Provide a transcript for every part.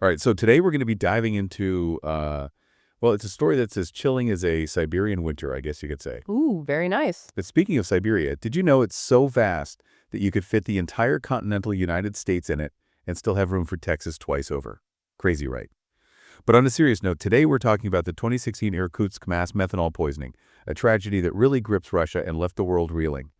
All right, so today we're going to be diving into, well, it's a story that's as chilling as a Siberian winter, I guess you could say. Ooh, very nice. But speaking of Siberia, did you know it's so vast that you could fit the entire continental United States in it and still have room for Texas twice over? Crazy, right? But on a serious note, today we're talking about the 2016 Irkutsk mass methanol poisoning, a tragedy that really grips Russia and left the world reeling.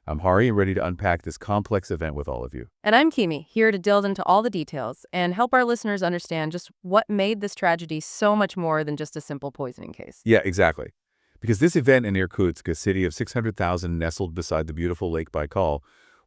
I'm Hari and ready to unpack this complex event with all of you. And I'm Kimi, here to delve into all the details and help our listeners understand just what made this tragedy so much more than just a simple poisoning case. Yeah, exactly. Because this event in Irkutsk, a city of 600,000 nestled beside the beautiful Lake Baikal,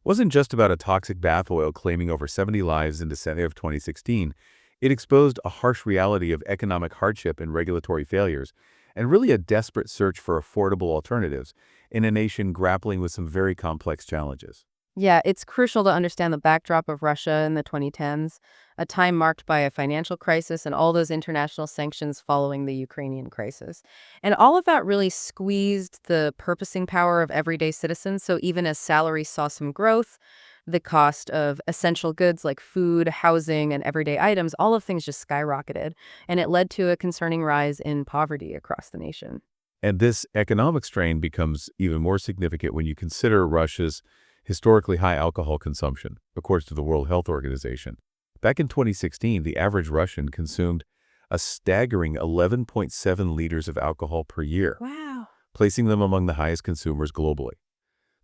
wasn't just about a toxic bath oil claiming over 70 lives in December of 2016. It exposed a harsh reality of economic hardship and regulatory failures, and really a desperate search for affordable alternatives in a nation grappling with some very complex challenges. Yeah, it's crucial to understand the backdrop of Russia in the 2010s, a time marked by a financial crisis and all those international sanctions following the Ukrainian crisis. And all of that really squeezed the purchasing power of everyday citizens. So even as salaries saw some growth, the cost of essential goods like food, housing, and everyday items, all of things just skyrocketed. And it led to a concerning rise in poverty across the nation. And this economic strain becomes even more significant when you consider Russia's historically high alcohol consumption, according to the World Health Organization. Back in 2016, the average Russian consumed a staggering 11.7 liters of alcohol per year, Wow. placing them among the highest consumers globally.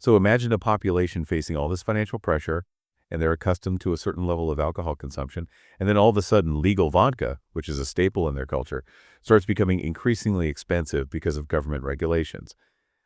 So imagine a population facing all this financial pressure, and they're accustomed to a certain level of alcohol consumption, and then all of a sudden legal vodka, which is a staple in their culture, starts becoming increasingly expensive because of government regulations.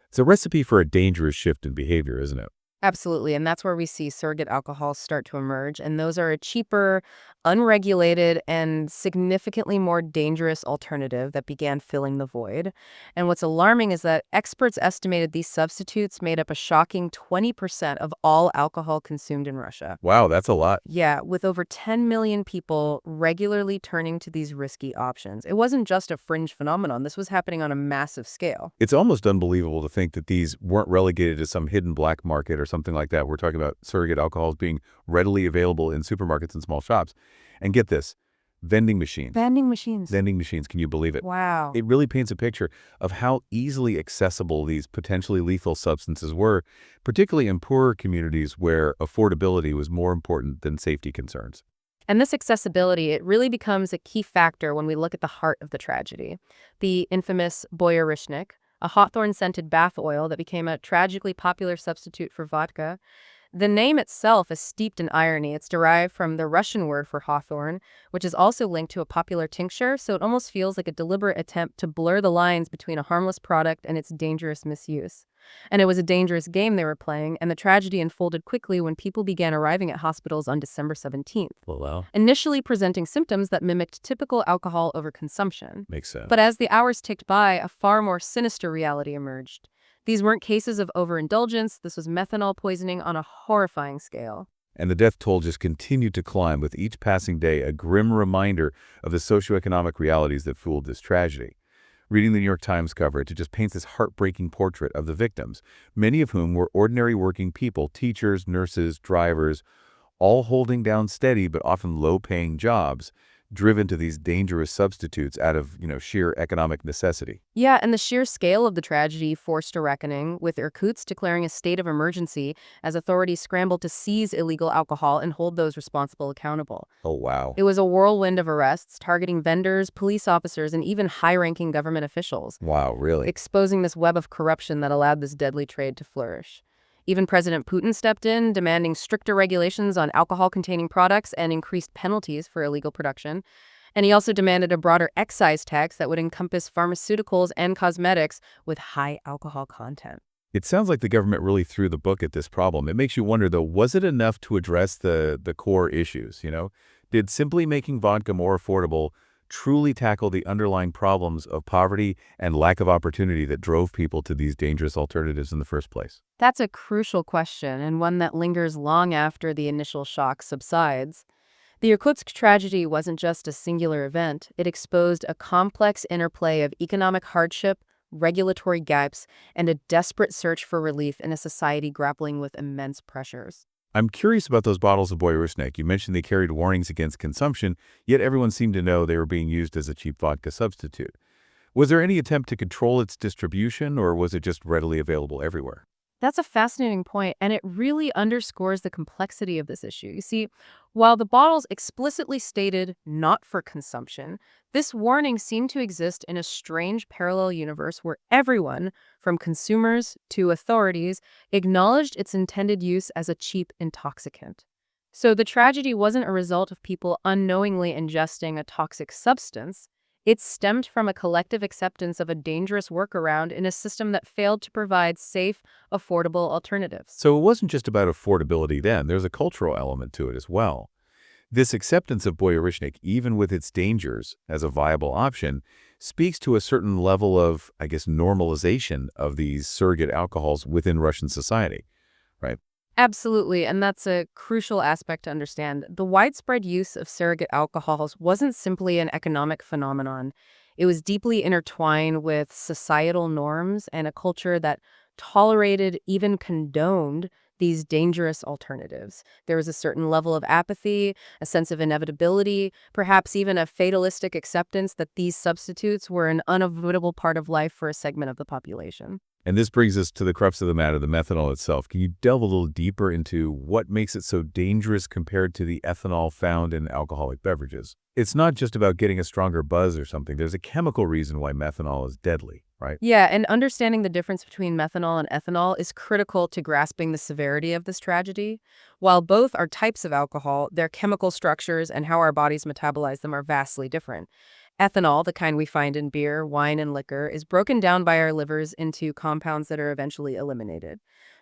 It's a recipe for a dangerous shift in behavior, isn't it? Absolutely. And that's where we see surrogate alcohols start to emerge. And those are a cheaper, unregulated, and significantly more dangerous alternative that began filling the void. And what's alarming is that experts estimated these substitutes made up a shocking 20% of all alcohol consumed in Russia. Wow, that's a lot. Yeah, with over 10 million people regularly turning to these risky options. It wasn't just a fringe phenomenon. This was happening on a massive scale. It's almost unbelievable to think that these weren't relegated to some hidden black market or something like that. We're talking about surrogate alcohols being readily available in supermarkets and small shops. And get this, vending machines. Vending machines. Vending machines, can you believe it? Wow. It really paints a picture of how easily accessible these potentially lethal substances were, particularly in poorer communities where affordability was more important than safety concerns. And this accessibility, it really becomes a key factor when we look at the heart of the tragedy. The infamous boyarishnik, a hawthorn-scented bath oil that became a tragically popular substitute for vodka. The name itself is steeped in irony. It's derived from the Russian word for hawthorn, which is also linked to a popular tincture, so it almost feels like a deliberate attempt to blur the lines between a harmless product and its dangerous misuse. And it was a dangerous game they were playing, and the tragedy unfolded quickly when people began arriving at hospitals on December 17th, Well, wow. initially presenting symptoms that mimicked typical alcohol overconsumption. Makes sense. But as the hours ticked by, a far more sinister reality emerged. These weren't cases of overindulgence. This was methanol poisoning on a horrifying scale. And the death toll just continued to climb with each passing day, a grim reminder of the socioeconomic realities that fueled this tragedy. Reading the New York Times coverage, it just paints this heartbreaking portrait of the victims, many of whom were ordinary working people, teachers, nurses, drivers, all holding down steady but often low-paying jobs, driven to these dangerous substitutes out of, sheer economic necessity. Yeah, and the sheer scale of the tragedy forced a reckoning, with Irkutsk declaring a state of emergency as authorities scrambled to seize illegal alcohol and hold those responsible accountable. Oh, wow. It was a whirlwind of arrests, targeting vendors, police officers, and even high-ranking government officials, Wow, really? exposing this web of corruption that allowed this deadly trade to flourish. Even President Putin stepped in, demanding stricter regulations on alcohol-containing products and increased penalties for illegal production. And he also demanded a broader excise tax that would encompass pharmaceuticals and cosmetics with high alcohol content. It sounds like the government really threw the book at this problem. It makes you wonder, though, was it enough to address the core issues, Did simply making vodka more affordable truly tackle the underlying problems of poverty and lack of opportunity that drove people to these dangerous alternatives in the first place? That's a crucial question, and one that lingers long after the initial shock subsides. The Irkutsk tragedy wasn't just a singular event. It exposed a complex interplay of economic hardship, regulatory gaps, and a desperate search for relief in a society grappling with immense pressures. I'm curious about those bottles of Boyarishnik. You mentioned they carried warnings against consumption, yet everyone seemed to know they were being used as a cheap vodka substitute. Was there any attempt to control its distribution, or was it just readily available everywhere? That's a fascinating point, and it really underscores the complexity of this issue. You see, while the bottles explicitly stated not for consumption, this warning seemed to exist in a strange parallel universe where everyone, from consumers to authorities, acknowledged its intended use as a cheap intoxicant. So the tragedy wasn't a result of people unknowingly ingesting a toxic substance. It stemmed from a collective acceptance of a dangerous workaround in a system that failed to provide safe, affordable alternatives. So it wasn't just about affordability then. There's a cultural element to it as well. This acceptance of Boyarishnik, even with its dangers as a viable option, speaks to a certain level of, I guess, normalization of these surrogate alcohols within Russian society, right? Absolutely, and that's a crucial aspect to understand. The widespread use of surrogate alcohols wasn't simply an economic phenomenon. It was deeply intertwined with societal norms and a culture that tolerated, even condoned, these dangerous alternatives. There was a certain level of apathy, a sense of inevitability, perhaps even a fatalistic acceptance that these substitutes were an unavoidable part of life for a segment of the population. And this brings us to the crux of the matter, the methanol itself. Can you delve a little deeper into what makes it so dangerous compared to the ethanol found in alcoholic beverages? It's not just about getting a stronger buzz or something. There's a chemical reason why methanol is deadly, right? Yeah, and understanding the difference between methanol and ethanol is critical to grasping the severity of this tragedy. While both are types of alcohol, their chemical structures and how our bodies metabolize them are vastly different. Ethanol, the kind we find in beer, wine, and liquor, is broken down by our livers into compounds that are eventually eliminated.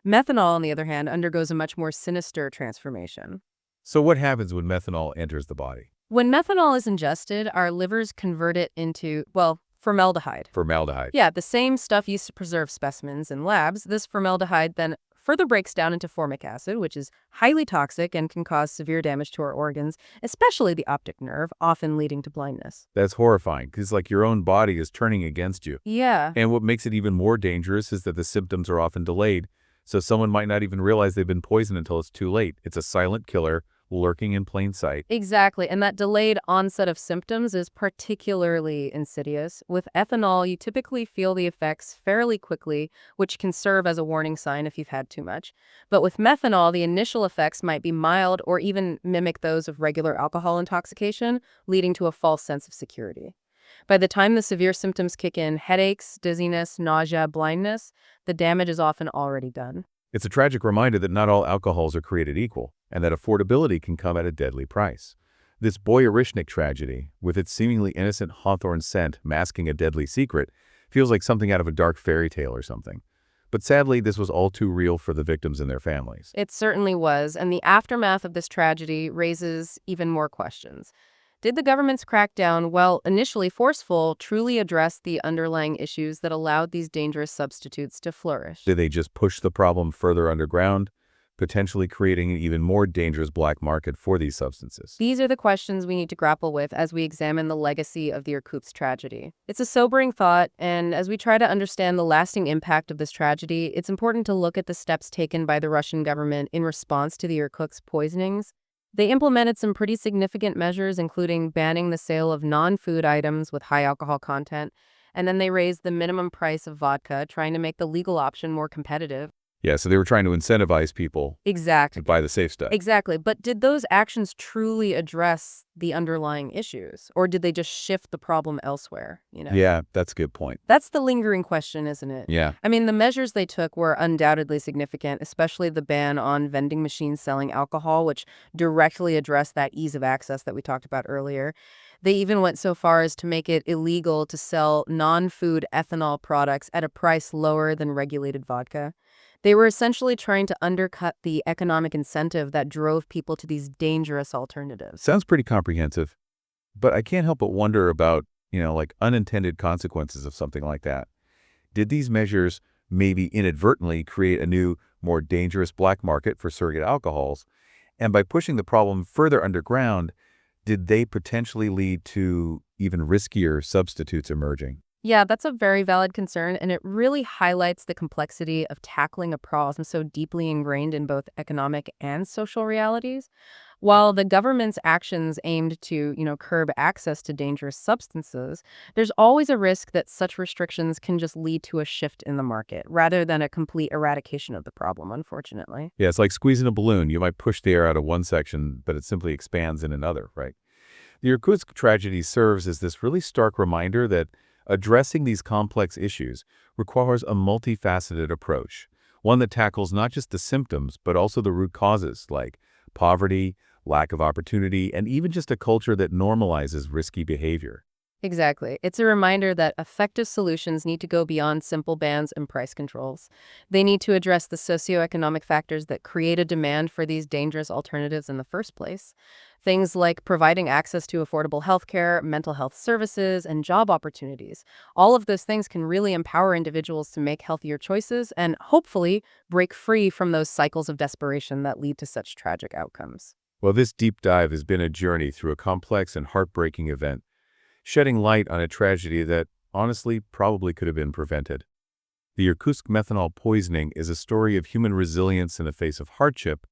Methanol, on the other hand, undergoes a much more sinister transformation. So what happens when methanol enters the body? When methanol is ingested, our livers convert it into, well, formaldehyde. Formaldehyde. Yeah, the same stuff used to preserve specimens in labs. This formaldehyde then further breaks down into formic acid, which is highly toxic and can cause severe damage to our organs, especially the optic nerve, often leading to blindness. That's horrifying because like your own body is turning against you. Yeah. And what makes it even more dangerous is that the symptoms are often delayed. So someone might not even realize they've been poisoned until it's too late. It's a silent killer lurking in plain sight. Exactly, and that delayed onset of symptoms is particularly insidious. With ethanol, you typically feel the effects fairly quickly, which can serve as a warning sign if you've had too much. But with methanol, the initial effects might be mild or even mimic those of regular alcohol intoxication, leading to a false sense of security. By the time the severe symptoms kick in, headaches, dizziness, nausea, blindness, the damage is often already done. It's a tragic reminder that not all alcohols are created equal, and that affordability can come at a deadly price. This Boyarishnik tragedy, with its seemingly innocent hawthorn scent masking a deadly secret, feels like something out of a dark fairy tale or something. But sadly, this was all too real for the victims and their families. It certainly was, and the aftermath of this tragedy raises even more questions. Did the government's crackdown, while initially forceful, truly address the underlying issues that allowed these dangerous substitutes to flourish? Did they just push the problem further underground, potentially creating an even more dangerous black market for these substances? These are the questions we need to grapple with as we examine the legacy of the Irkutsk tragedy. It's a sobering thought, and as we try to understand the lasting impact of this tragedy, it's important to look at the steps taken by the Russian government in response to the Irkutsk poisonings. They implemented some pretty significant measures, including banning the sale of non-food items with high alcohol content, and then they raised the minimum price of vodka, trying to make the legal option more competitive. Yeah, so they were trying to incentivize people to Exactly. buy the safe stuff. Exactly. But did those actions truly address the underlying issues, or did they just shift the problem elsewhere, Yeah, that's a good point. That's the lingering question, isn't it? Yeah. I mean, the measures they took were undoubtedly significant, especially the ban on vending machines selling alcohol, which directly addressed that ease of access that we talked about earlier. They even went so far as to make it illegal to sell non-food ethanol products at a price lower than regulated vodka. They were essentially trying to undercut the economic incentive that drove people to these dangerous alternatives. Sounds pretty comprehensive, but I can't help but wonder about, like unintended consequences of something like that. Did these measures maybe inadvertently create a new, more dangerous black market for surrogate alcohols? And by pushing the problem further underground, did they potentially lead to even riskier substitutes emerging? Yeah, that's a very valid concern, and it really highlights the complexity of tackling a problem so deeply ingrained in both economic and social realities. While the government's actions aimed to, curb access to dangerous substances, there's always a risk that such restrictions can just lead to a shift in the market rather than a complete eradication of the problem, unfortunately. Yeah, it's like squeezing a balloon. You might push the air out of one section, but it simply expands in another, right? The Irkutsk tragedy serves as this really stark reminder that addressing these complex issues requires a multifaceted approach, one that tackles not just the symptoms, but also the root causes like poverty, lack of opportunity, and even just a culture that normalizes risky behavior. Exactly. It's a reminder that effective solutions need to go beyond simple bans and price controls. They need to address the socioeconomic factors that create a demand for these dangerous alternatives in the first place. Things like providing access to affordable healthcare, mental health services, and job opportunities. All of those things can really empower individuals to make healthier choices and hopefully break free from those cycles of desperation that lead to such tragic outcomes. Well, this deep dive has been a journey through a complex and heartbreaking event, shedding light on a tragedy that, honestly, probably could have been prevented. The Irkutsk methanol poisoning is a story of human resilience in the face of hardship,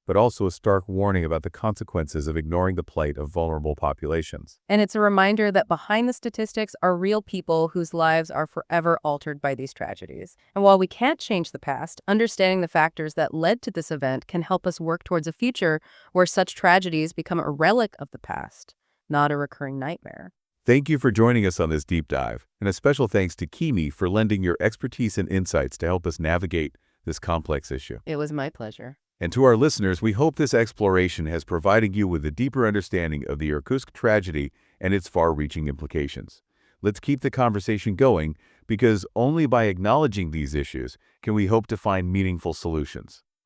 but also a stark warning about the consequences of ignoring the plight of vulnerable populations. And it's a reminder that behind the statistics are real people whose lives are forever altered by these tragedies. And while we can't change the past, understanding the factors that led to this event can help us work towards a future where such tragedies become a relic of the past, not a recurring nightmare. Thank you for joining us on this deep dive, and a special thanks to Kimi for lending your expertise and insights to help us navigate this complex issue. It was my pleasure. And to our listeners, we hope this exploration has provided you with a deeper understanding of the Irkutsk tragedy and its far-reaching implications. Let's keep the conversation going, because only by acknowledging these issues can we hope to find meaningful solutions.